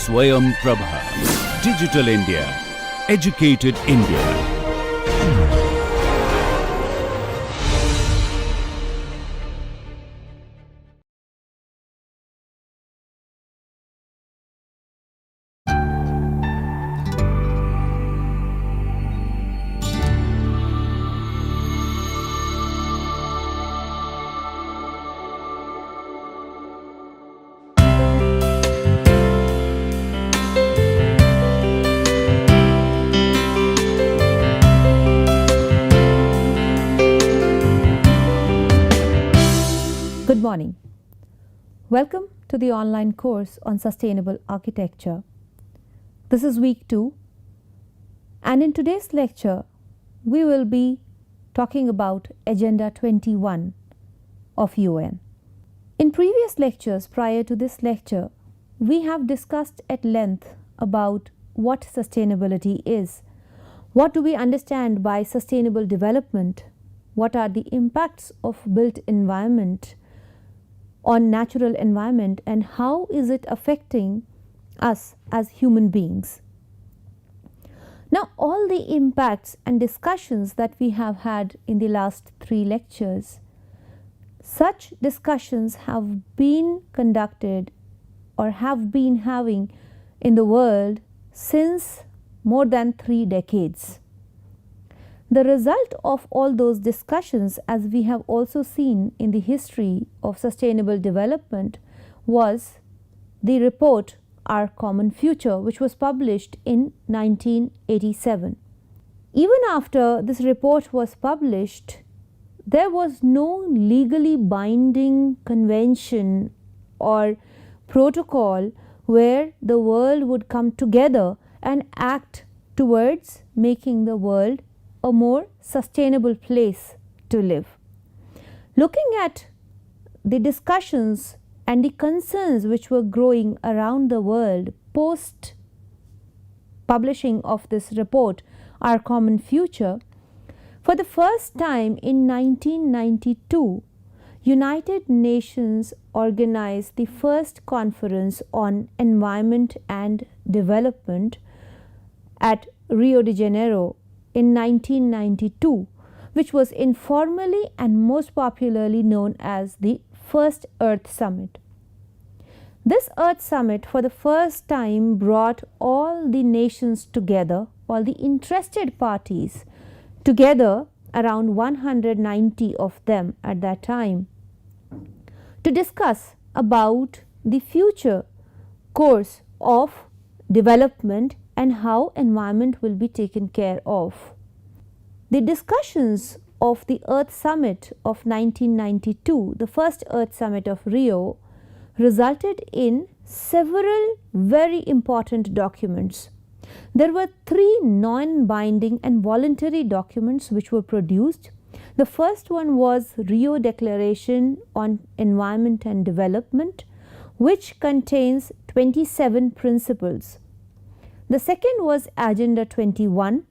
SwayamPrabha. Digital India. Educated India. Good morning. Welcome to the online course on sustainable architecture. This is week 2, and in today's lecture we will be talking about Agenda 21 of UN. In previous lectures prior to this lecture, we have discussed at length about what sustainability is. What do we understand by sustainable development? What are the impacts of built environment on natural environment, and how is it affecting us as human beings? Now, all the impacts and discussions that we have had in the last 3 lectures, such discussions have been conducted or have been having in the world since more than 3 decades. The result of all those discussions, as we have also seen in the history of sustainable development, was the report Our Common Future, which was published in 1987. Even after this report was published, there was no legally binding convention or protocol where the world would come together and act towards making the world a more sustainable place to live. Looking at the discussions and the concerns which were growing around the world post publishing of this report, Our Common Future, for the first time in 1992, United Nations organized the first conference on environment and development at Rio de Janeiro in 1992, which was informally and most popularly known as the First Earth Summit. This Earth Summit for the first time brought all the nations together, all the interested parties together, around 190 of them at that time, to discuss about the future course of development and how environment will be taken care of. The discussions of the Earth Summit of 1992, the first Earth Summit of Rio, resulted in several very important documents. There were 3 non-binding and voluntary documents which were produced. The first one was Rio Declaration on Environment and Development, which contains 27 principles. The second was Agenda 21,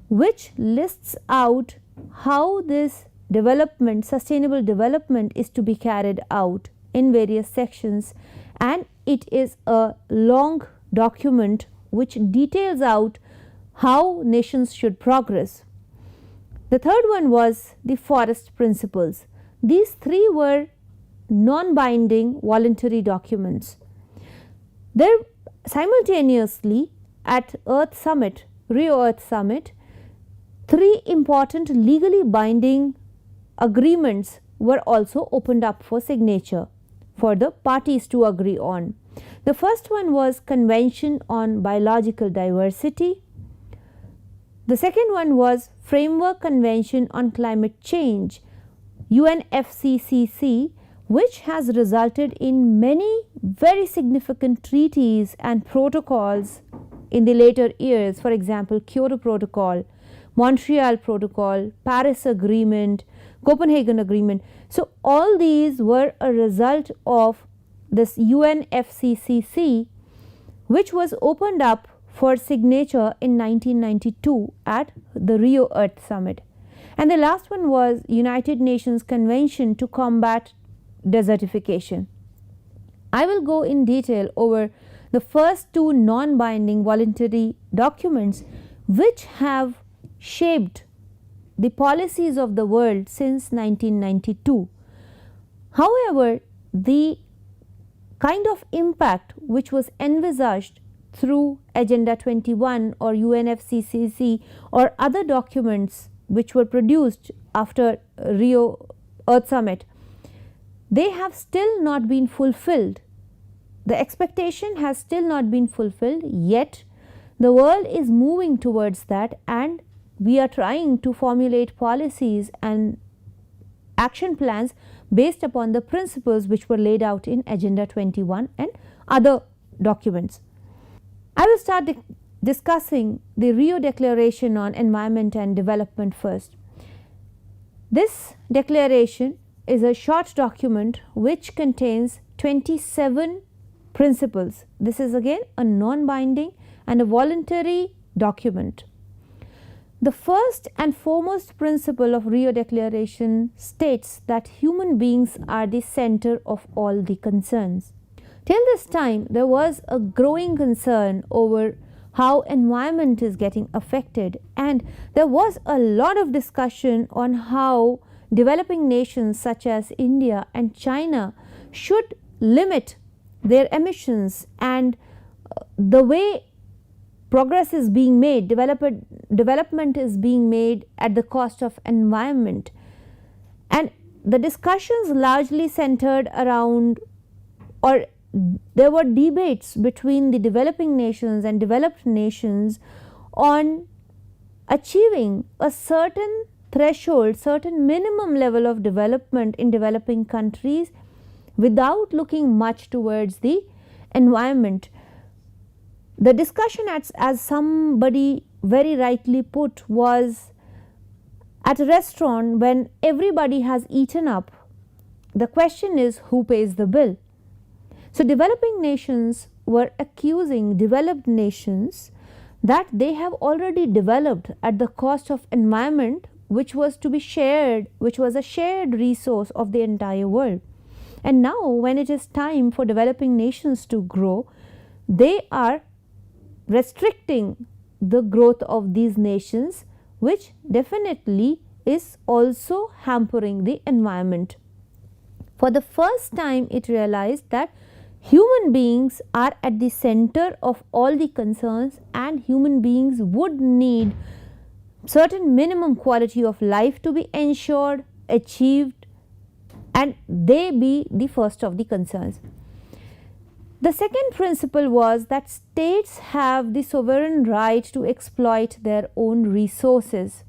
which lists out how this development, sustainable development, is to be carried out in various sections, and it is a long document which details out how nations should progress. The third one was the Forest Principles. These 3 were non-binding voluntary documents. There simultaneously at Earth Summit, Rio Earth Summit, 3 important legally binding agreements were also opened up for signature for the parties to agree on. The first one was Convention on Biological Diversity. The second one was Framework Convention on Climate Change, UNFCCC, which has resulted in many very significant treaties and protocols in the later years. For example, Kyoto Protocol, Montreal Protocol, Paris Agreement, Copenhagen Agreement. So all these were a result of this UNFCCC, which was opened up for signature in 1992 at the Rio Earth Summit. And the last one was United Nations Convention to Combat Desertification. I will go in detail over the first two non-binding voluntary documents which have shaped the policies of the world since 1992. However, the kind of impact which was envisaged through Agenda 21 or UNFCCC or other documents which were produced after Rio Earth Summit, they have still not been fulfilled. The expectation has still not been fulfilled, yet the world is moving towards that, and we are trying to formulate policies and action plans based upon the principles which were laid out in Agenda 21 and other documents. I will start discussing the Rio Declaration on Environment and Development first. This declaration is a short document which contains 27 principles. This is again a non-binding and a voluntary document. The first and foremost principle of Rio Declaration states that human beings are the center of all the concerns. Till this time, there was a growing concern over how environment is getting affected, and there was a lot of discussion on how developing nations such as India and China should limit their emissions, and the way progress is being made, development is being made at the cost of environment. And the discussions largely centered around, or there were debates between the developing nations and developed nations on achieving a certain threshold, certain minimum level of development in developing countries without looking much towards the environment. The discussion, as somebody very rightly put, was at a restaurant when everybody has eaten up. The question is, who pays the bill? So developing nations were accusing developed nations that they have already developed at the cost of environment, which was to be shared, which was a shared resource of the entire world. And now when it is time for developing nations to grow, they are restricting the growth of these nations, which definitely is also hampering the environment. For the first time, it realized that human beings are at the center of all the concerns, and human beings would need certain minimum quality of life to be ensured, achieved, and they be the first of the concerns. The second principle was that states have the sovereign right to exploit their own resources.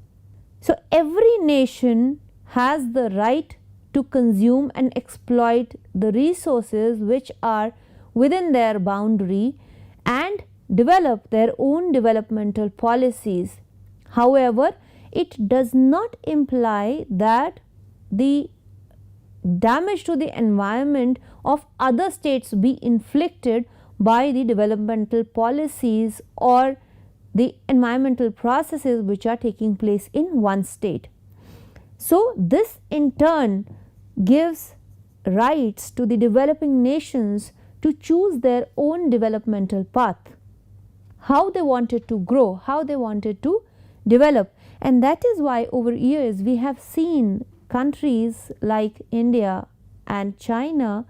So every nation has the right to consume and exploit the resources which are within their boundary and develop their own developmental policies. However, it does not imply that the damage to the environment of other states be inflicted by the developmental policies or the environmental processes which are taking place in one state. So this in turn gives rights to the developing nations to choose their own developmental path, how they wanted to grow, how they wanted to develop. And that is why over years we have seen countries like India and China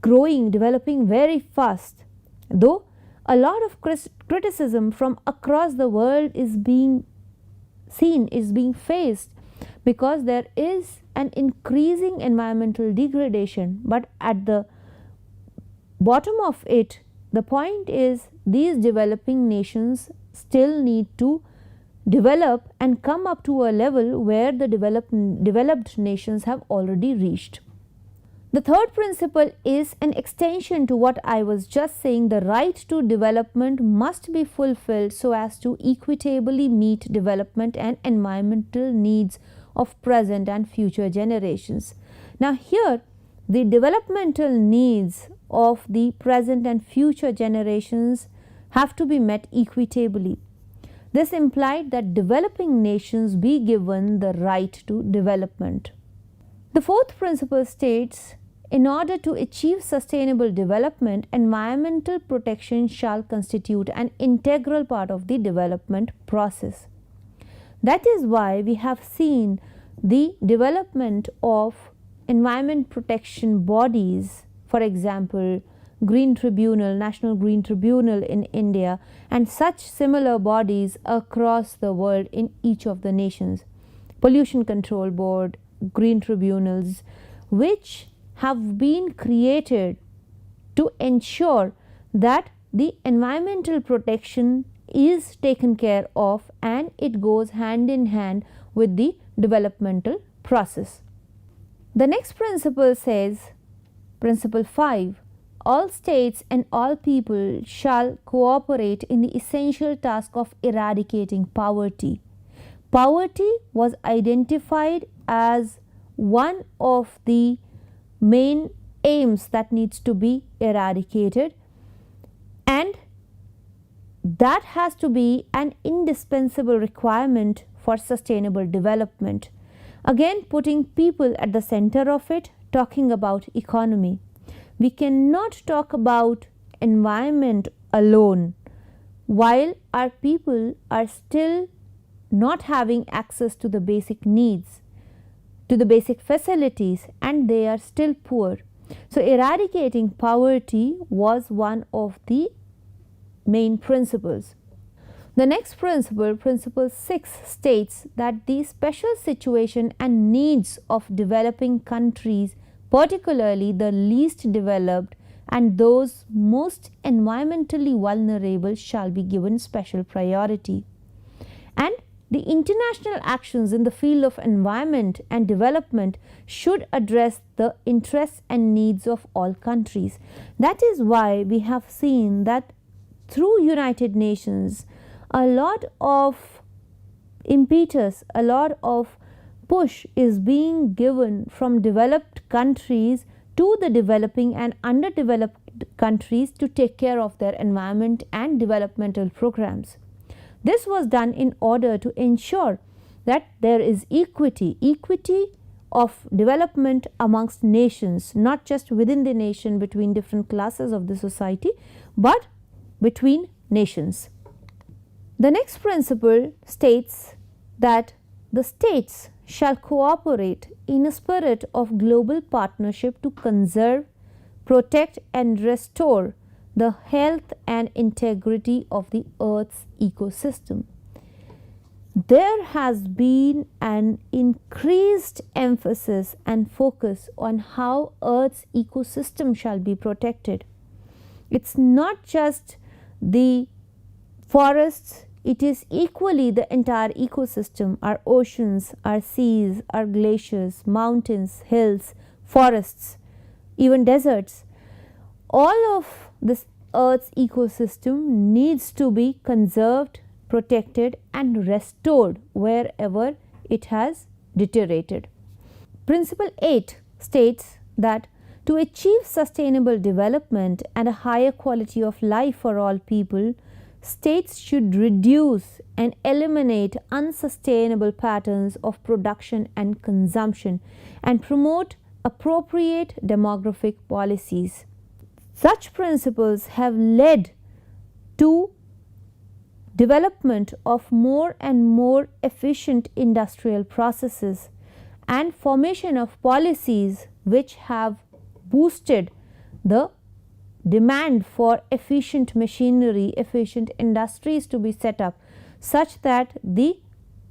growing, developing very fast, though a lot of criticism from across the world is being seen, is being faced, because there is an increasing environmental degradation. But at the bottom of it, the point is these developing nations still need to develop and come up to a level where the developed nations have already reached. The third principle is an extension to what I was just saying. The right to development must be fulfilled so as to equitably meet development and environmental needs of present and future generations. Now here, the developmental needs of the present and future generations have to be met equitably. This implied that developing nations be given the right to development. The fourth principle states in order to achieve sustainable development, environmental protection shall constitute an integral part of the development process. That is why we have seen the development of environment protection bodies, for example, Green Tribunal, National Green Tribunal in India, and such similar bodies across the world in each of the nations. Pollution Control Board, Green Tribunals, which have been created to ensure that the environmental protection is taken care of and it goes hand in hand with the developmental process. The next principle says, Principle 5, all states and all people shall cooperate in the essential task of eradicating poverty. Poverty was identified as one of the main aims that needs to be eradicated, and that has to be an indispensable requirement for sustainable development. Again, putting people at the center of it, talking about economy. We cannot talk about environment alone while our people are still not having access to the basic needs, to the basic facilities, and they are still poor. So eradicating poverty was one of the main principles. The next principle, Principle 6, states that the special situation and needs of developing countries, particularly the least developed and those most environmentally vulnerable, shall be given special priority. And the international actions in the field of environment and development should address the interests and needs of all countries. That is why we have seen that through United Nations, a lot of impetus, a lot of push is being given from developed countries to the developing and underdeveloped countries to take care of their environment and developmental programs. This was done in order to ensure that there is equity of development amongst nations, not just within the nation between different classes of the society, but between nations. The next principle states that the states shall cooperate in a spirit of global partnership to conserve, protect and restore the health and integrity of the Earth's ecosystem. There has been an increased emphasis and focus on how Earth's ecosystem shall be protected. It's not just the forests, it is equally the entire ecosystem, our oceans, our seas, our glaciers, mountains, hills, forests, even deserts. All of this Earth's ecosystem needs to be conserved, protected and restored wherever it has deteriorated. Principle 8 states that to achieve sustainable development and a higher quality of life for all people, states should reduce and eliminate unsustainable patterns of production and consumption and promote appropriate demographic policies. Such principles have led to development of more and more efficient industrial processes and formation of policies which have boosted the demand for efficient machinery, efficient industries to be set up, such that the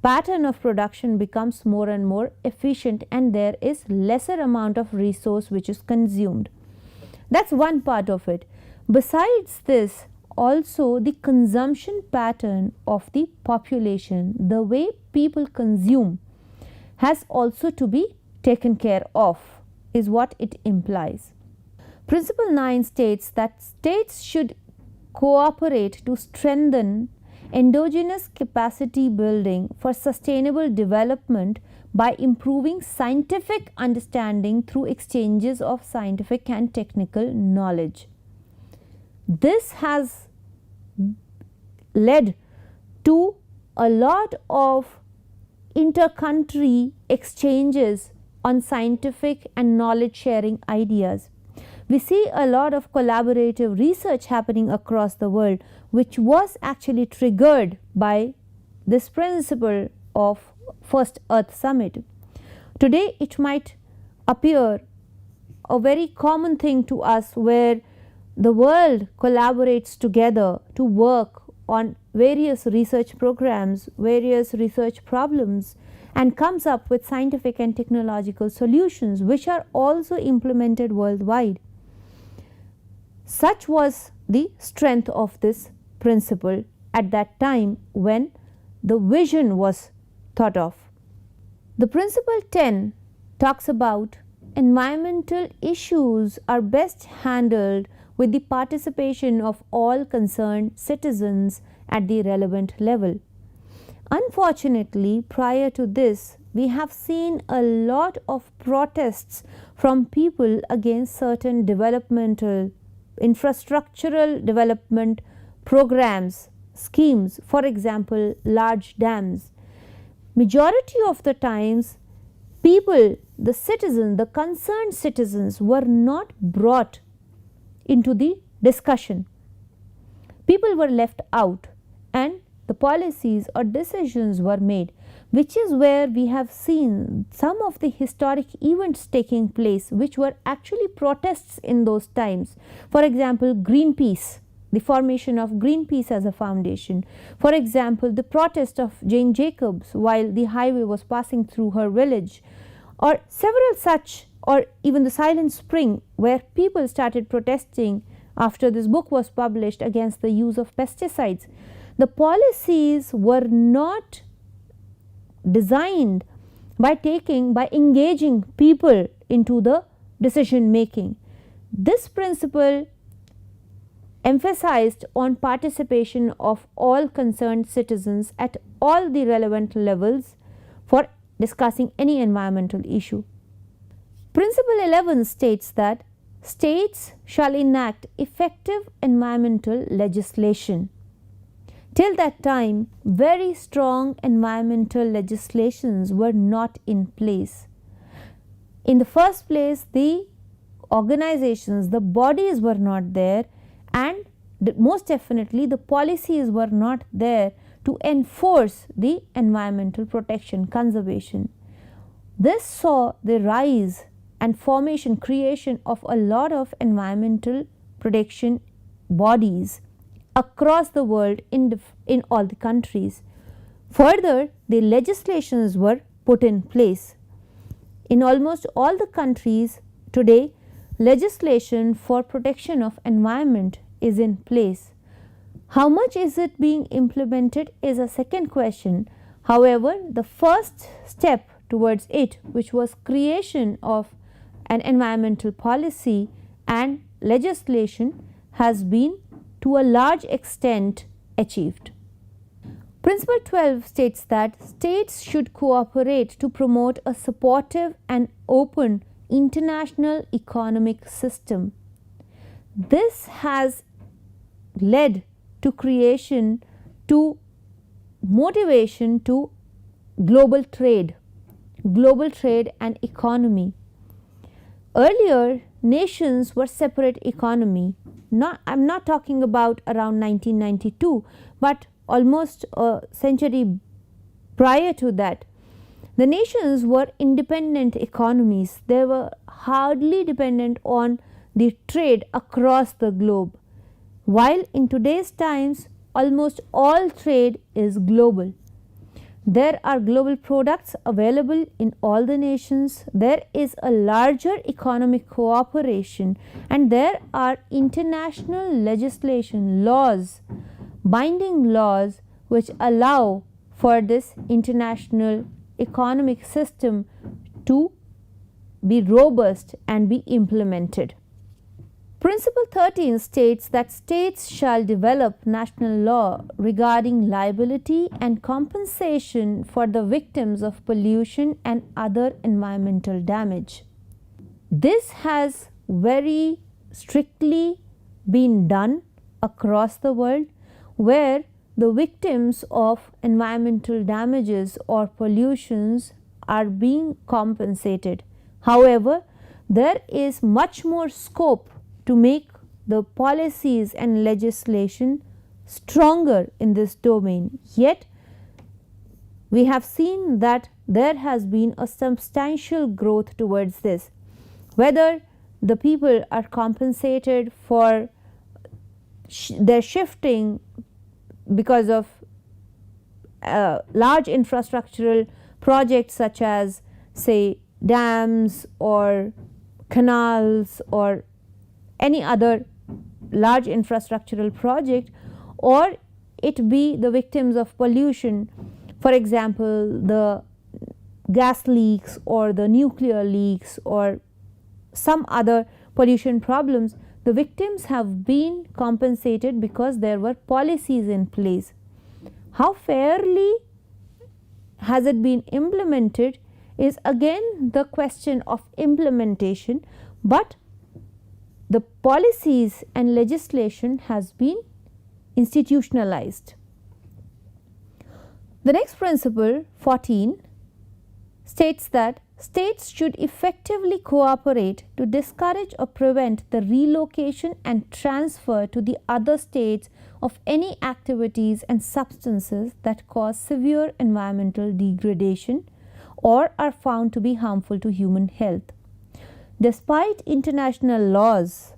pattern of production becomes more and more efficient and there is lesser amount of resource which is consumed. That's one part of it. Besides this, also the consumption pattern of the population, the way people consume, has also to be taken care of, is what it implies. Principle 9 states that states should cooperate to strengthen endogenous capacity building for sustainable development by improving scientific understanding through exchanges of scientific and technical knowledge. This has led to a lot of inter-country exchanges on scientific and knowledge sharing ideas. We see a lot of collaborative research happening across the world, which was actually triggered by this principle of First Earth Summit. Today, it might appear a very common thing to us where the world collaborates together to work on various research programs, various research problems, and comes up with scientific and technological solutions which are also implemented worldwide. Such was the strength of this principle at that time when the vision was thought of. The principle 10 talks about environmental issues are best handled with the participation of all concerned citizens at the relevant level. Unfortunately, prior to this, we have seen a lot of protests from people against certain developmental, infrastructural development programs, schemes, for example, large dams. Majority of the times, people, the citizens, the concerned citizens were not brought into the discussion. People were left out and the policies or decisions were made, which is where we have seen some of the historic events taking place which were actually protests in those times. For example, Greenpeace, the formation of Greenpeace as a foundation. For example, the protest of Jane Jacobs while the highway was passing through her village, or several such, or even the Silent Spring where people started protesting after this book was published against the use of pesticides. The policies were not designed by engaging people into the decision making. This principle emphasized on participation of all concerned citizens at all the relevant levels for discussing any environmental issue. Principle 11 states that states shall enact effective environmental legislation. Till that time, very strong environmental legislations were not in place. In the first place, the organizations, the bodies were not there, and most definitely the policies were not there to enforce the environmental protection, conservation. This saw the rise and formation, creation of a lot of environmental protection bodies across the world in all the countries. Further, the legislations were put in place. In almost all the countries today, legislation for protection of environment is in place. How much is it being implemented is a second question. However, the first step towards it, which was creation of an environmental policy and legislation, has been to a large extent achieved. Principle 12 states that states should cooperate to promote a supportive and open international economic system. This has led to creation, to motivation to global trade and economy. Earlier, nations were separate economy. I'm not talking about around 1992, but almost a century prior to that. The nations were independent economies. They were hardly dependent on the trade across the globe. While in today's times, almost all trade is global. There are global products available in all the nations. There is a larger economic cooperation, and there are international legislation, laws, binding laws which allow for this international economic system to be robust and be implemented. Principle 13 states that states shall develop national law regarding liability and compensation for the victims of pollution and other environmental damage. This has very strictly been done across the world, where the victims of environmental damages or pollutions are being compensated. However, there is much more scope to make the policies and legislation stronger in this domain. Yet, we have seen that there has been a substantial growth towards this. Whether the people are compensated for their shifting because of large infrastructural projects such as, say, dams or canals or any other large infrastructural project, or it be the victims of pollution, for example, the gas leaks or the nuclear leaks or some other pollution problems, the victims have been compensated because there were policies in place. How fairly has it been implemented is again the question of implementation, but the policies and legislation has been institutionalized. The next principle, 14, states that states should effectively cooperate to discourage or prevent the relocation and transfer to the other states of any activities and substances that cause severe environmental degradation or are found to be harmful to human health. Despite international laws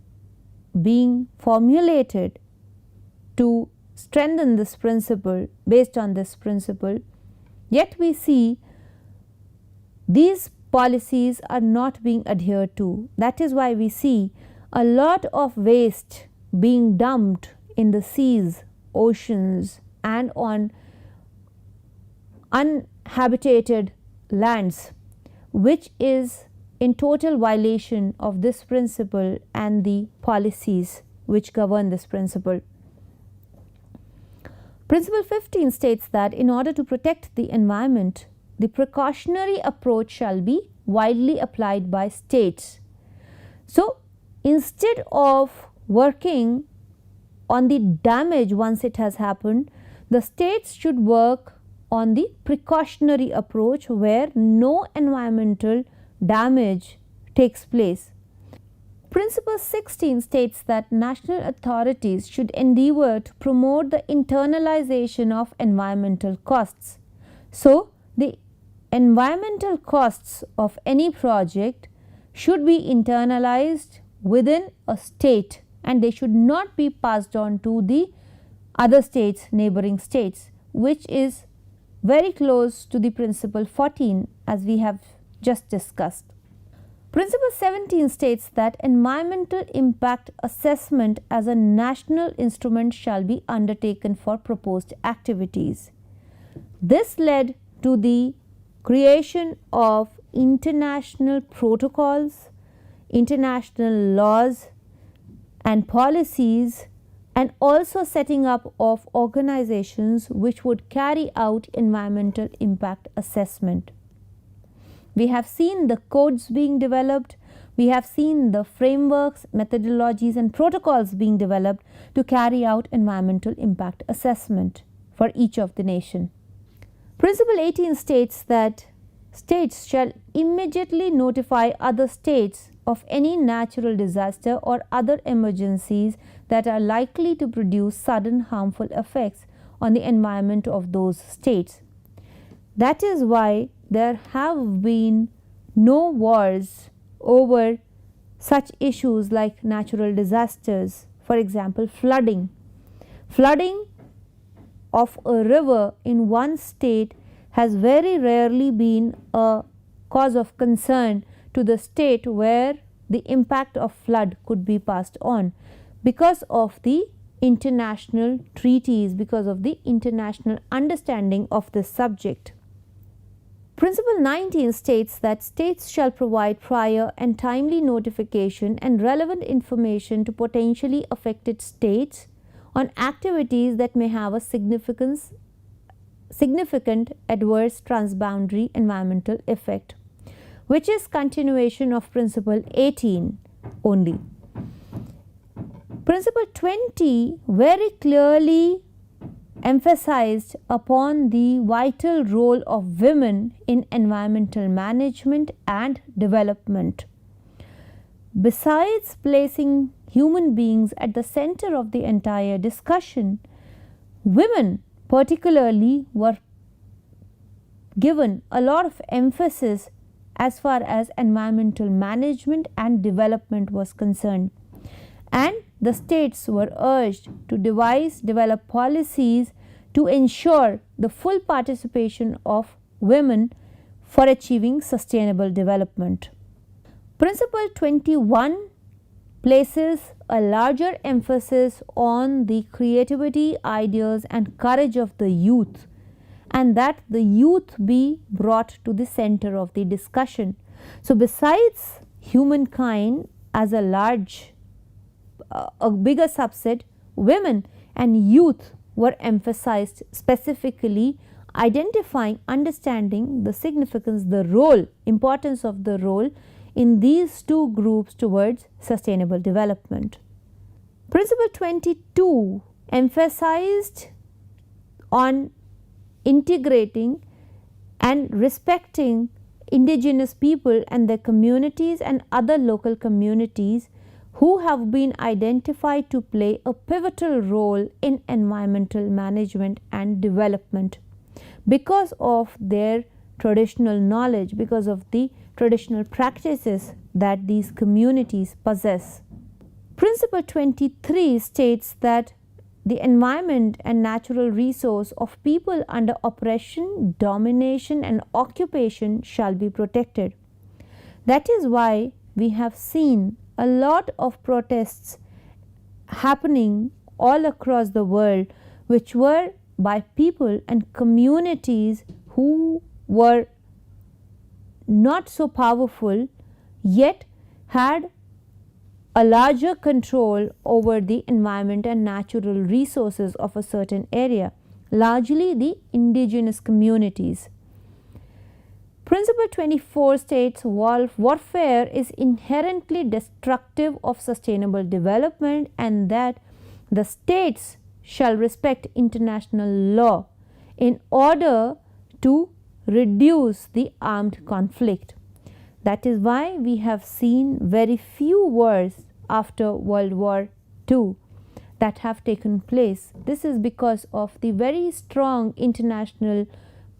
being formulated to strengthen this principle, based on this principle, yet we see these policies are not being adhered to. That is why we see a lot of waste being dumped in the seas, oceans, and on uninhabited lands, which is in total violation of this principle and the policies which govern this principle. Principle 15 states that in order to protect the environment, the precautionary approach shall be widely applied by states. So, instead of working on the damage once it has happened, the states should work on the precautionary approach where no environmental damage takes place. Principle 16 states that national authorities should endeavor to promote the internalization of environmental costs. So, the environmental costs of any project should be internalized within a state and they should not be passed on to the other states, neighboring states, which is very close to the principle 14 as we have just discussed. Principle 17 states that environmental impact assessment as a national instrument shall be undertaken for proposed activities. This led to the creation of international protocols, international laws and policies, and also setting up of organizations which would carry out environmental impact assessment. We have seen the codes being developed, we have seen the frameworks, methodologies and protocols being developed to carry out environmental impact assessment for each of the nation. Principle 18 states that states shall immediately notify other states of any natural disaster or other emergencies that are likely to produce sudden harmful effects on the environment of those states. That is why there have been no wars over such issues like natural disasters, for example, flooding. Flooding of a river in one state has very rarely been a cause of concern to the state where the impact of flood could be passed on because of the international treaties, because of the international understanding of this subject. Principle 19 states that states shall provide prior and timely notification and relevant information to potentially affected states on activities that may have a significant adverse transboundary environmental effect, which is continuation of principle 18 only. Principle 20 very clearly emphasized upon the vital role of women in environmental management and development. Besides placing human beings at the center of the entire discussion, women particularly were given a lot of emphasis as far as environmental management and development was concerned, and the states were urged to develop policies to ensure the full participation of women for achieving sustainable development. Principle 21 places a larger emphasis on the creativity, ideas and courage of the youth, and that the youth be brought to the center of the discussion. So besides humankind as a bigger subset, women and youth were emphasized, specifically identifying, understanding the significance, the role, importance of the role in these two groups towards sustainable development. Principle 22 emphasized on integrating and respecting indigenous people and their communities and other local communities who have been identified to play a pivotal role in environmental management and development because of their traditional knowledge, because of the traditional practices that these communities possess. Principle 23 states that the environment and natural resource of people under oppression, domination and occupation shall be protected. That is why we have seen a lot of protests happening all across the world, which were by people and communities who were not so powerful yet had a larger control over the environment and natural resources of a certain area, largely the indigenous communities. Principle 24 states warfare is inherently destructive of sustainable development and that the states shall respect international law in order to reduce the armed conflict. That is why we have seen very few wars after World War II that have taken place. This is because of the very strong international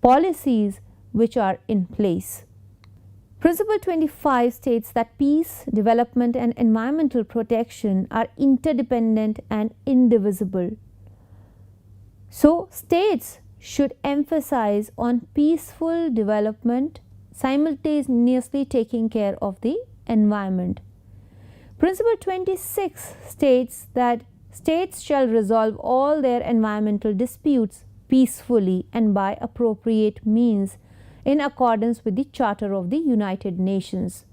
policies which are in place. Principle 25 states that peace, development and environmental protection are interdependent and indivisible. So states should emphasize on peaceful development, simultaneously taking care of the environment. Principle 26 states that states shall resolve all their environmental disputes peacefully and by appropriate means in accordance with the Charter of the United Nations.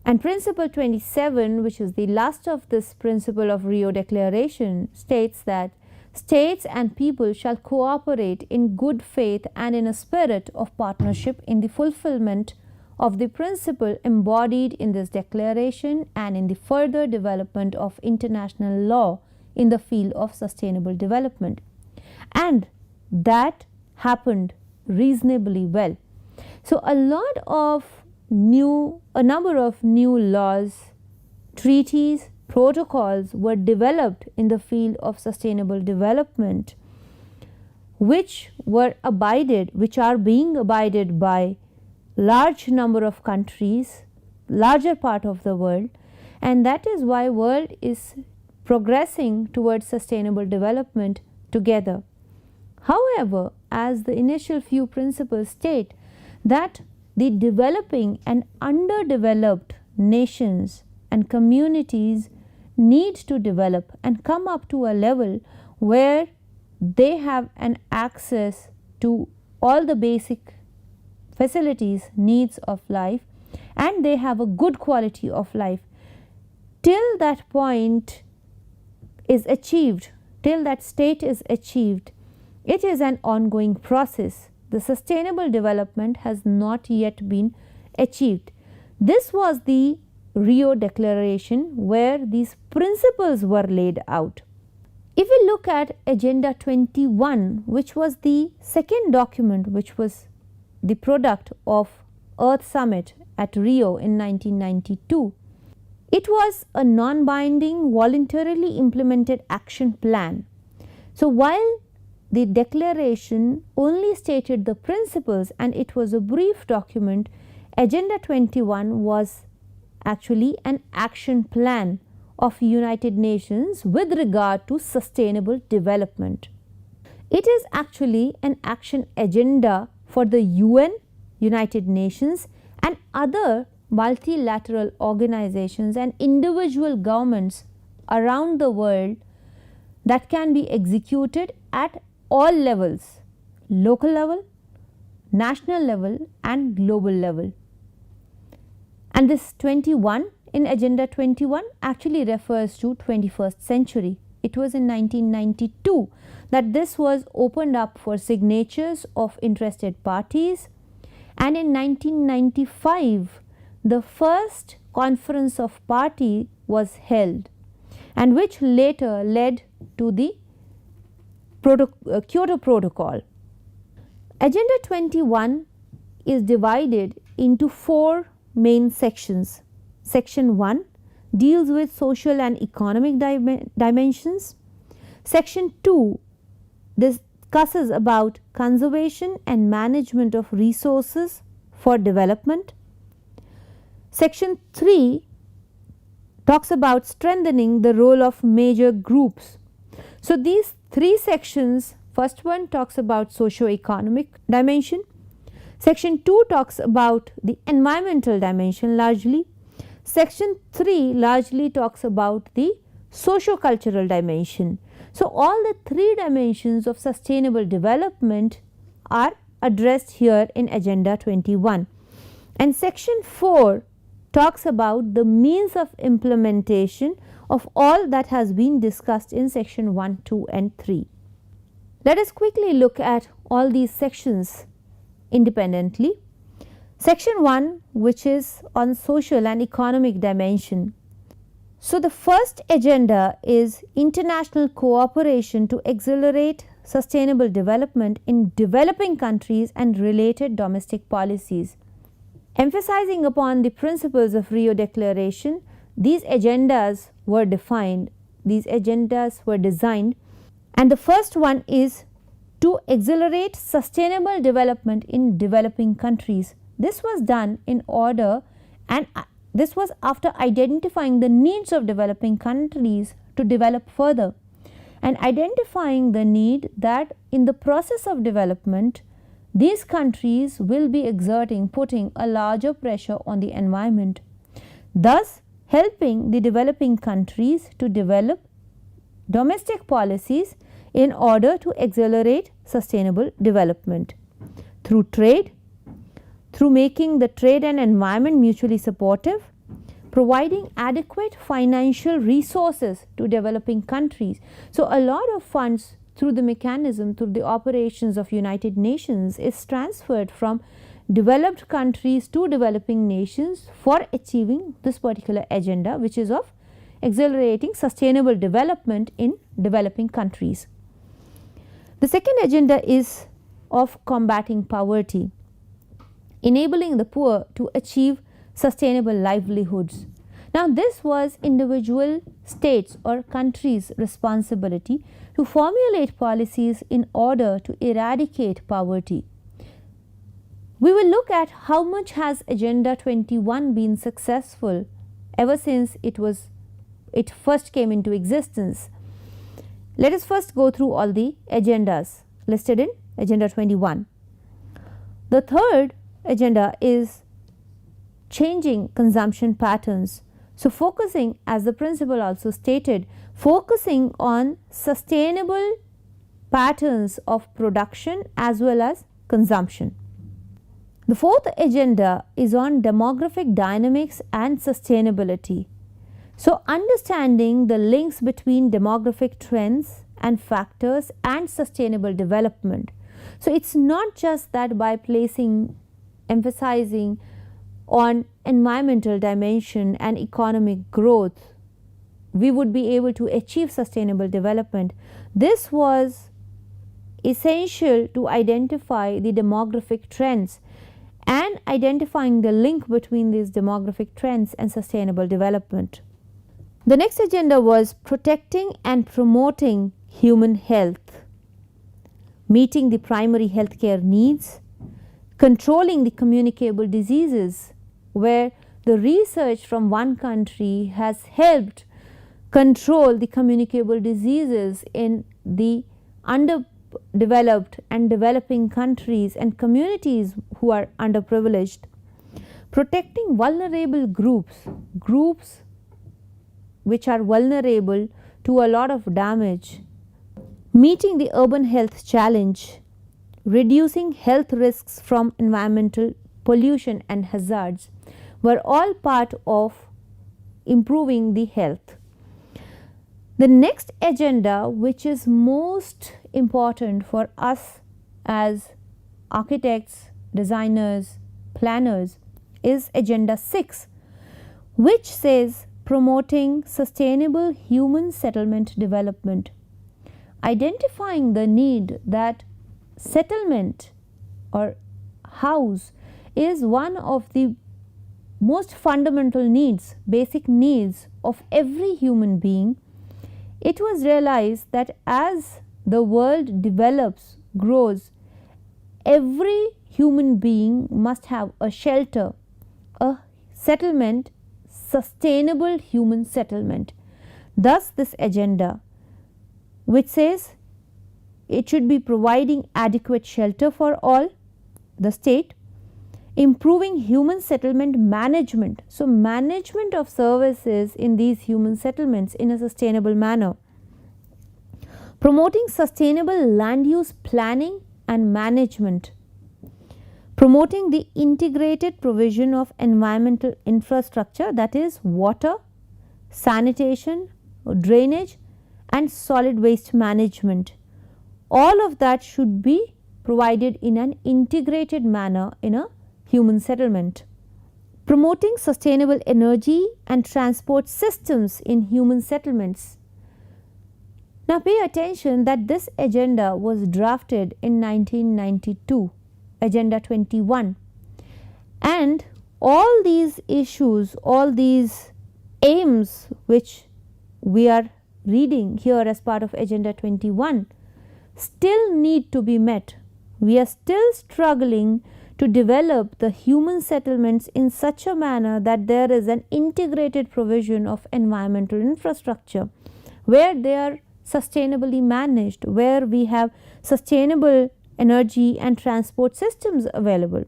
And Principle 27, which is the last of this principle of Rio Declaration, states that states and people shall cooperate in good faith and in a spirit of partnership in the fulfillment of the principle embodied in this declaration and in the further development of international law in the field of sustainable development. And that happened reasonably well. So a number of new laws, treaties, protocols were developed in the field of sustainable development, which are being abided by large number of countries, larger part of the world, and that is why world is progressing towards sustainable development together. However, as the initial few principles state, that the developing and underdeveloped nations and communities need to develop and come up to a level where they have an access to all the basic facilities, needs of life, and they have a good quality of life. Till that point is achieved, till that state is achieved, it is an ongoing process. The sustainable development has not yet been achieved. This was the Rio Declaration where these principles were laid out. If we look at Agenda 21, which was the second document which was the product of Earth Summit at Rio in 1992, it was a non-binding, voluntarily implemented action plan. So while the declaration only stated the principles and it was a brief document, Agenda 21 was actually an action plan of United Nations with regard to sustainable development. It is actually an action agenda for the UN, United Nations, and other multilateral organizations and individual governments around the world that can be executed at all levels: local level, national level, and global level. And this 21 in Agenda 21 actually refers to 21st century. It was in 1992 that this was opened up for signatures of interested parties, and in 1995 the first conference of party was held, and which later led to the Kyoto Protocol. Agenda 21 is divided into 4 main sections. Section 1 deals with social and economic dimensions. Section 2 discusses about conservation and management of resources for development. Section 3 talks about strengthening the role of major groups. So these 3 sections, first one talks about socio-economic dimension. Section 2 talks about the environmental dimension largely. Section 3 largely talks about the socio-cultural dimension. So all the 3 dimensions of sustainable development are addressed here in Agenda 21. And Section 4 talks about the means of implementation of all that has been discussed in Section 1, 2 and 3. Let us quickly look at all these sections independently. Section 1, which is on social and economic dimension. So the first agenda is international cooperation to accelerate sustainable development in developing countries and related domestic policies. Emphasizing upon the principles of Rio Declaration, these agendas were defined, these agendas were designed, and the first one is to accelerate sustainable development in developing countries. This was done in order, and this was after identifying the needs of developing countries to develop further, and identifying the need that in the process of development these countries will be putting a larger pressure on the environment, thus helping the developing countries to develop domestic policies in order to accelerate sustainable development through trade, through making the trade and environment mutually supportive, providing adequate financial resources to developing countries. So a lot of funds through the mechanism, through the operations of United Nations is transferred from developed countries to developing nations for achieving this particular agenda, which is of accelerating sustainable development in developing countries. The second agenda is of combating poverty, enabling the poor to achieve sustainable livelihoods. Now this was individual states or countries' responsibility to formulate policies in order to eradicate poverty. We will look at how much has Agenda 21 been successful ever since it first came into existence. Let us first go through all the agendas listed in Agenda 21. The third agenda is changing consumption patterns. So focusing, as the principal also stated, focusing on sustainable patterns of production as well as consumption. The fourth agenda is on demographic dynamics and sustainability. So understanding the links between demographic trends and factors and sustainable development. So it's not just that by emphasizing on environmental dimension and economic growth, we would be able to achieve sustainable development. This was essential to identify the demographic trends and identifying the link between these demographic trends and sustainable development. The next agenda was protecting and promoting human health, meeting the primary healthcare needs, controlling the communicable diseases, where the research from one country has helped control the communicable diseases in the underdeveloped and developing countries and communities who are underprivileged. Protecting vulnerable groups which are vulnerable to a lot of damage. Meeting the urban health challenge, reducing health risks from environmental pollution and hazards were all part of improving the health. The next agenda, which is most important for us as architects, designers, planners, is Agenda 6, which says promoting sustainable human settlement development, identifying the need that settlement or house is one of the most fundamental needs, basic needs of every human being. It was realized that as the world develops, grows, every human being must have a shelter, a settlement, sustainable human settlement. Thus, this agenda, which says it should be providing adequate shelter for all, the state, improving human settlement management. So, management of services in these human settlements in a sustainable manner. Promoting sustainable land use planning and management. Promoting the integrated provision of environmental infrastructure, that is water, sanitation, drainage and solid waste management. All of that should be provided in an integrated manner in a human settlement. Promoting sustainable energy and transport systems in human settlements. Now pay attention that this agenda was drafted in 1992, Agenda 21, and all these issues, all these aims which we are reading here as part of Agenda 21 still need to be met. We are still struggling to develop the human settlements in such a manner that there is an integrated provision of environmental infrastructure where they are sustainably managed, where we have sustainable energy and transport systems available.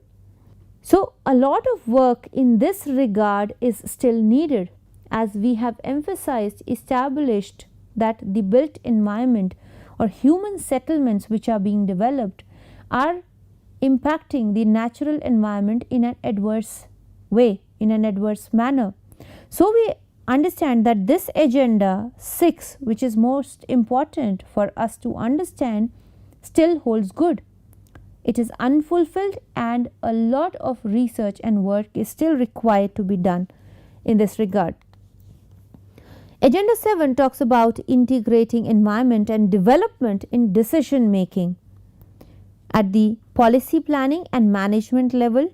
So, a lot of work in this regard is still needed, as we have emphasized, established that the built environment or human settlements which are being developed are impacting the natural environment in an adverse way, in an adverse manner. So, we understand that this Agenda 6, which is most important for us to understand, still holds good. It is unfulfilled and a lot of research and work is still required to be done in this regard. Agenda 7 talks about integrating environment and development in decision making at the policy planning and management level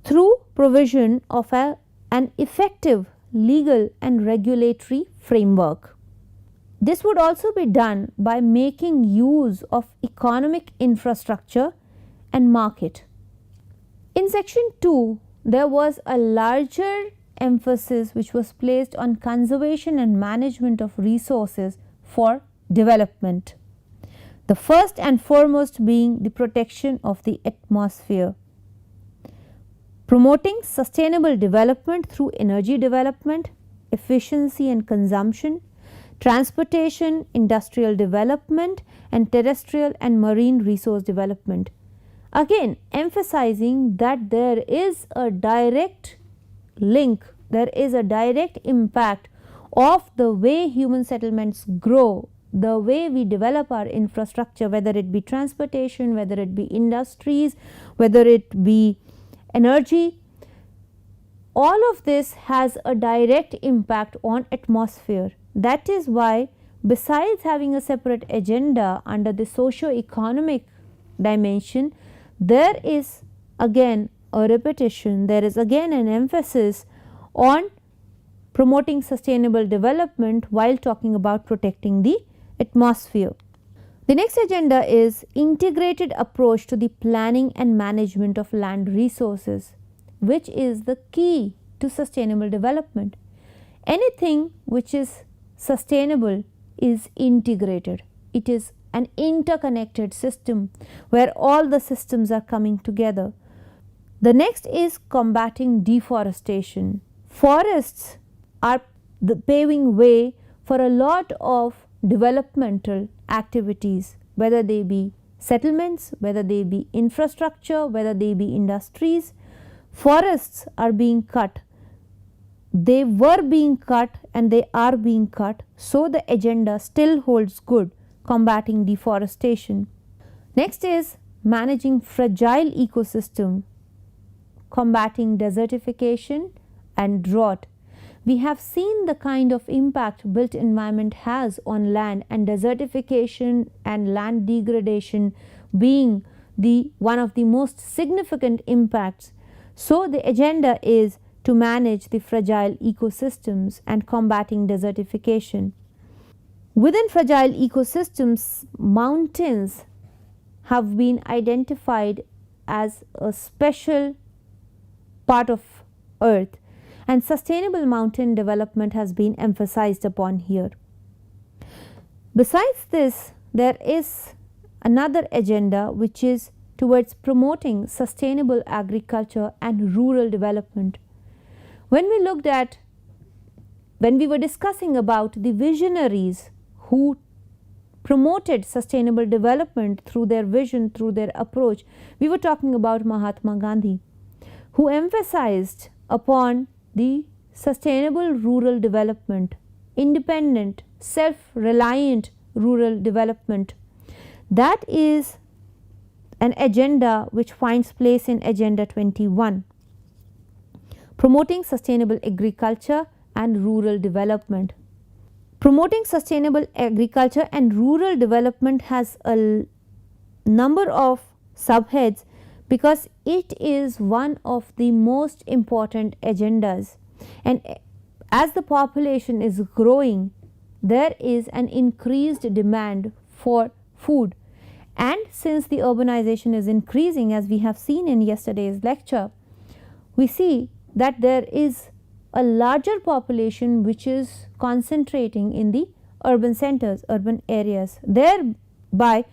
through provision of an effective legal and regulatory framework. This would also be done by making use of economic infrastructure and market. In section 2, there was a larger emphasis which was placed on conservation and management of resources for development. The first and foremost being the protection of the atmosphere. Promoting sustainable development through energy development, efficiency and consumption, transportation, industrial development and terrestrial and marine resource development. Again, emphasizing that there is a direct link, there is a direct impact of the way human settlements grow, the way we develop our infrastructure, whether it be transportation, whether it be industries, whether it be energy. all of this has a direct impact on atmosphere. That is why, besides having a separate agenda under the socio-economic dimension, there is again a repetition, there is again an emphasis on promoting sustainable development while talking about protecting the atmosphere. The next agenda is integrated approach to the planning and management of land resources, which is the key to sustainable development. Anything which is sustainable is integrated. It is an interconnected system where all the systems are coming together. The next is combating deforestation. Forests are the paving way for a lot of developmental activities, whether they be settlements, whether they be infrastructure, whether they be industries. Forests are being cut. They were being cut and they are being cut, so the agenda still holds good, combating deforestation. Next is managing fragile ecosystem, combating desertification and drought. We have seen the kind of impact built environment has on land, and desertification and land degradation being one of the most significant impacts. So the agenda is to manage the fragile ecosystems and combating desertification. Within fragile ecosystems, mountains have been identified as a special part of earth, and sustainable mountain development has been emphasized upon here. Besides this, there is another agenda which is towards promoting sustainable agriculture and rural development. When we were discussing about the visionaries who promoted sustainable development through their vision, through their approach, we were talking about Mahatma Gandhi, who emphasized upon the sustainable rural development, independent, self-reliant rural development. That is an agenda which finds place in Agenda 21, promoting sustainable agriculture and rural development. Promoting sustainable agriculture and rural development has a number of subheads because it is one of the most important agendas, and as the population is growing, there is an increased demand for food, and since the urbanization is increasing, as we have seen in yesterday's lecture, we see that there is a larger population which is concentrating in the urban centers, urban areas, thereby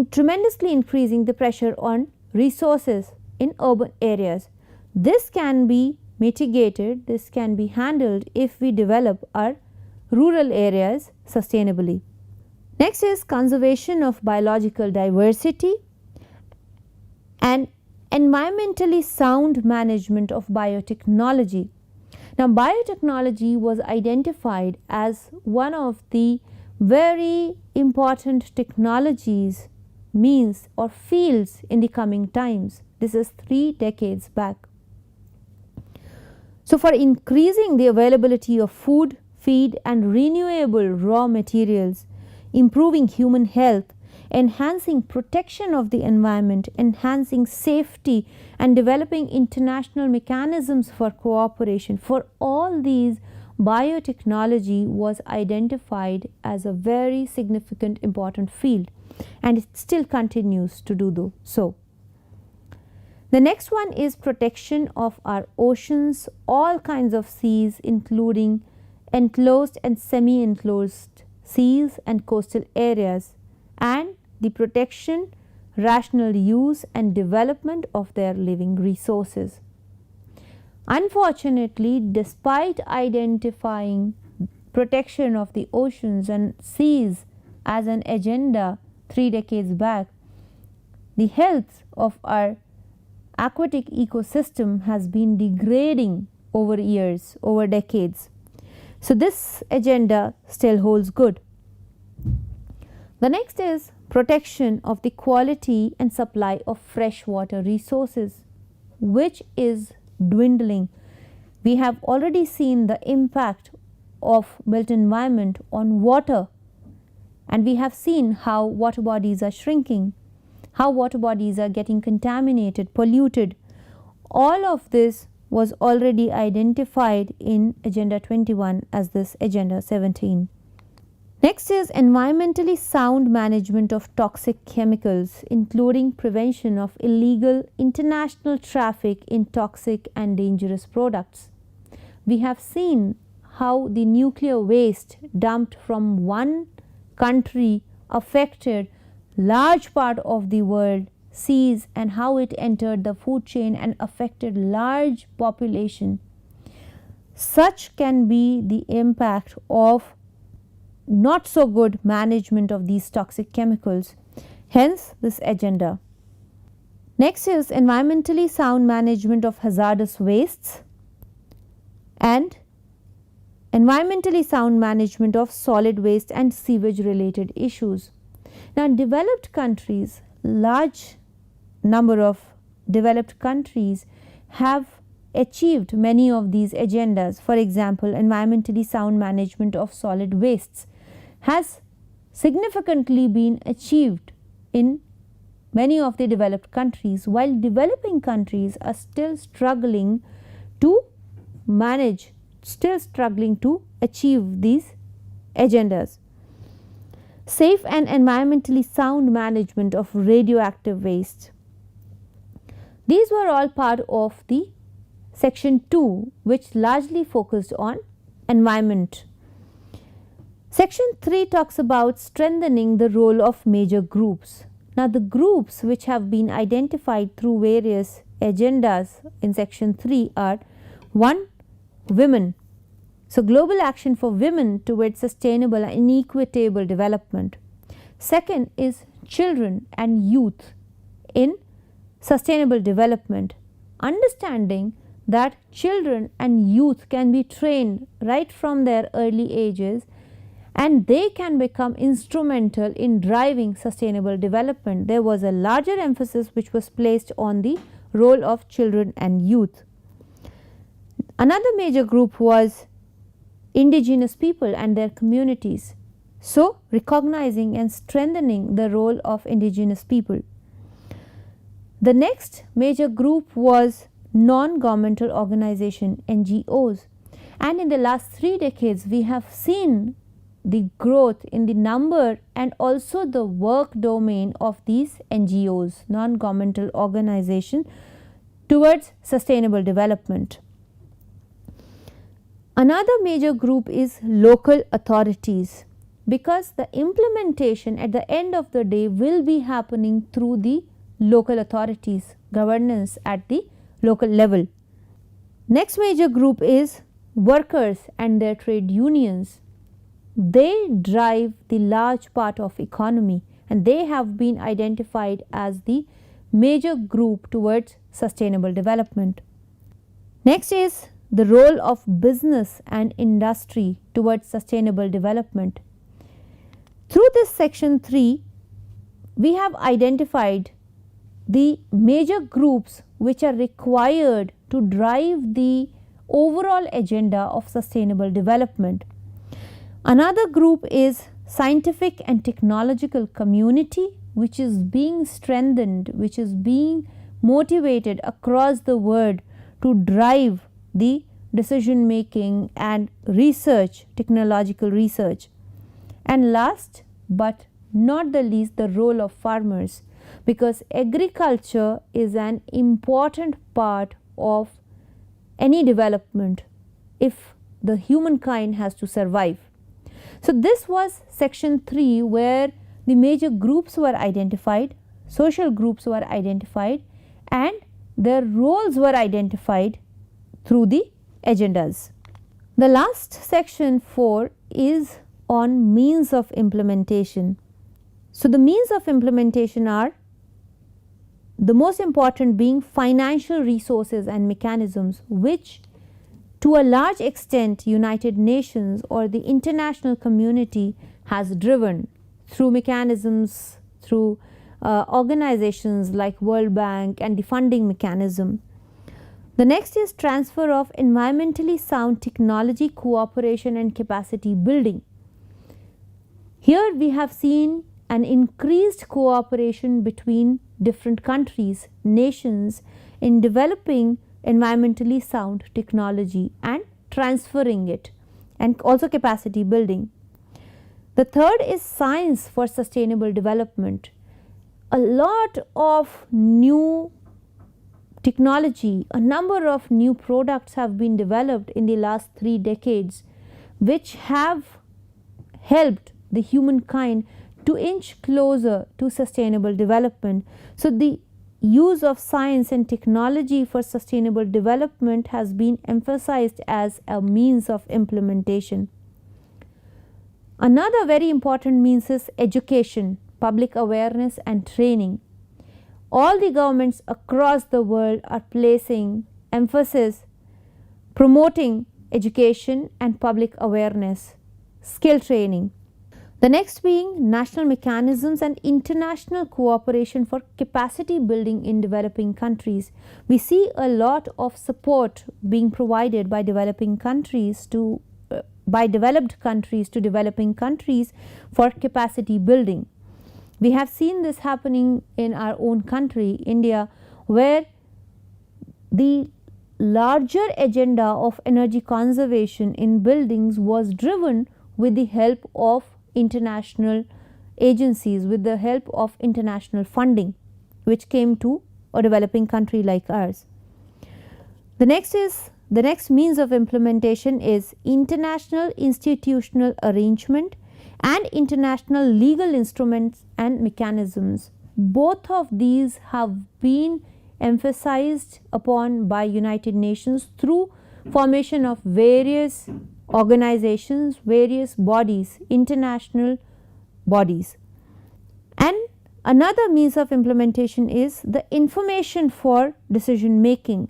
tremendously increasing the pressure on resources in urban areas. This can be mitigated, this can be handled if we develop our rural areas sustainably. Next is conservation of biological diversity and environmentally sound management of biotechnology. Now, biotechnology was identified as one of the very important technologies, means or fields in the coming times. This is 3 decades back. So, for increasing the availability of food, feed and renewable raw materials, improving human health, enhancing protection of the environment, enhancing safety and developing international mechanisms for cooperation, for all these, biotechnology was identified as a very significant important field, and it still continues to do so. The next one is protection of our oceans, all kinds of seas including enclosed and semi-enclosed seas and coastal areas, and the protection, rational use and development of their living resources. Unfortunately, despite identifying protection of the oceans and seas as an agenda 3 decades back, the health of our aquatic ecosystem has been degrading over years, over decades. So, this agenda still holds good. The next is protection of the quality and supply of freshwater resources, which is dwindling. We have already seen the impact of built environment on water, and we have seen how water bodies are shrinking, how water bodies are getting contaminated, polluted. All of this was already identified in Agenda 21 as this Agenda 17. Next is environmentally sound management of toxic chemicals, including prevention of illegal international traffic in toxic and dangerous products. We have seen how the nuclear waste dumped from one country affected large part of the world seas, and how it entered the food chain and affected large population. Such can be the impact of not so good management of these toxic chemicals, hence this agenda. Next is environmentally sound management of hazardous wastes and environmentally sound management of solid waste and sewage related issues. Now, in developed countries, large number of developed countries have achieved many of these agendas. For example, environmentally sound management of solid wastes has significantly been achieved in many of the developed countries, while developing countries are still struggling to manage, still struggling to achieve these agendas. Safe and environmentally sound management of radioactive waste. These were all part of the section 2, which largely focused on environment. Section 3 talks about strengthening the role of major groups. Now, the groups which have been identified through various agendas in section 3 are 1. Women. So, global action for women towards sustainable and equitable development. Second is children and youth in sustainable development, understanding that children and youth can be trained right from their early ages and they can become instrumental in driving sustainable development. There was a larger emphasis which was placed on the role of children and youth. Another major group was indigenous people and their communities. So, recognizing and strengthening the role of indigenous people. The next major group was non-governmental organization, NGOs, and in the last 3 decades we have seen the growth in the number and also the work domain of these NGOs, non-governmental organization, towards sustainable development. Another major group is local authorities, because the implementation at the end of the day will be happening through the local authorities, governance at the local level. Next major group is workers and their trade unions. They drive the large part of economy and they have been identified as the major group towards sustainable development. Next is the role of business and industry towards sustainable development. Through this section 3, we have identified the major groups which are required to drive the overall agenda of sustainable development. Another group is scientific and technological community, which is being strengthened, which is being motivated across the world to drive the decision making and research, technological research. And last but not the least, the role of farmers, because agriculture is an important part of any development if the humankind has to survive. So, this was section 3 where the major groups were identified, social groups were identified and their roles were identified through the agendas. The last section 4 is on means of implementation. So, the means of implementation are the most important being financial resources and mechanisms, which to a large extent United Nations or the international community has driven through mechanisms, through organizations like World Bank and the funding mechanism. The next is transfer of environmentally sound technology, cooperation and capacity building. Here we have seen an increased cooperation between different countries, nations in developing environmentally sound technology and transferring it, and also capacity building. The third is science for sustainable development. A lot of new technology, a number of new products have been developed in the last 3 decades, which have helped the humankind to inch closer to sustainable development. So the use of science and technology for sustainable development has been emphasized as a means of implementation. Another very important means is education, public awareness and training. All the governments across the world are placing emphasis promoting education and public awareness, skill training. The next being national mechanisms and international cooperation for capacity building in developing countries. We see a lot of support being provided by developing countries to developing countries for capacity building. We have seen this happening in our own country, India, where the larger agenda of energy conservation in buildings was driven with the help of international agencies, with the help of international funding, which came to a developing country like ours. The next means of implementation is international institutional arrangement and international legal instruments and mechanisms. Both of these have been emphasized upon by United Nations through formation of various organizations, various bodies, international bodies. And another means of implementation is the information for decision making.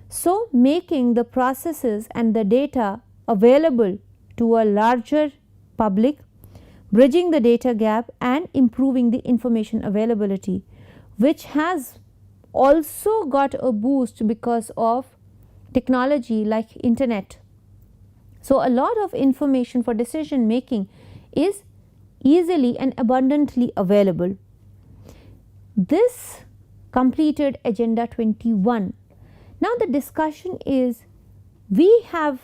So making the processes and the data available to a larger public, bridging the data gap and improving the information availability, which has also got a boost because of technology like internet. So a lot of information for decision making is easily and abundantly available. This completed Agenda 21. Now the discussion is, we have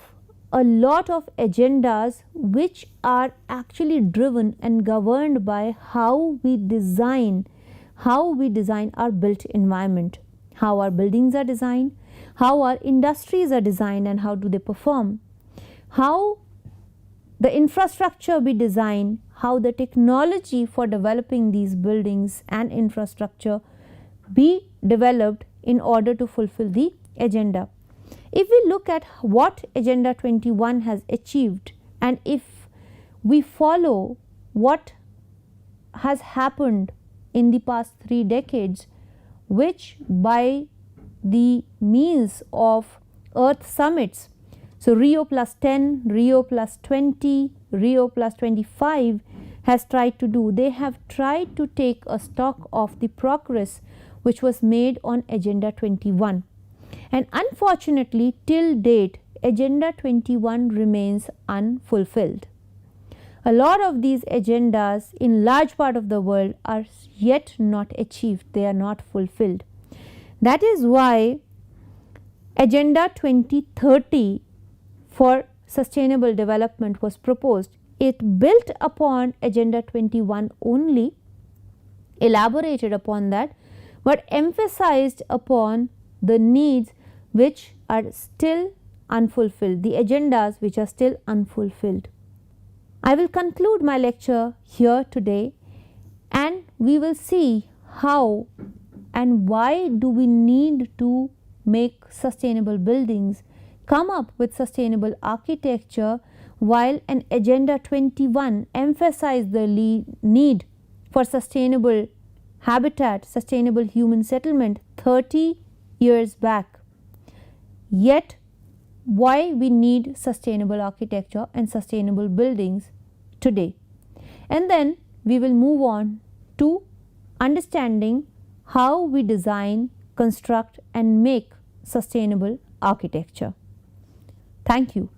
a lot of agendas which are actually driven and governed by how we design our built environment, how our buildings are designed, how our industries are designed and how do they perform, how the infrastructure be designed, how the technology for developing these buildings and infrastructure be developed in order to fulfill the agenda. If we look at what Agenda 21 has achieved, and if we follow what has happened in the past 3 decades, which by the means of Earth summits, so Rio +10, Rio +20, Rio +25 has tried to do, they have tried to take a stock of the progress which was made on Agenda 21. And unfortunately, till date, Agenda 21 remains unfulfilled. A lot of these agendas in large part of the world are yet not achieved, they are not fulfilled. That is why Agenda 2030 for sustainable development was proposed. It built upon Agenda 21 only, elaborated upon that, but emphasized upon the needs which are still unfulfilled, the agendas which are still unfulfilled. I will conclude my lecture here today, and we will see how and why do we need to make sustainable buildings, come up with sustainable architecture, while an Agenda 21 emphasized the need for sustainable habitat, sustainable human settlement 30 years back. Yet why we need sustainable architecture and sustainable buildings today. And then we will move on to understanding how we design, construct and make sustainable architecture. Thank you.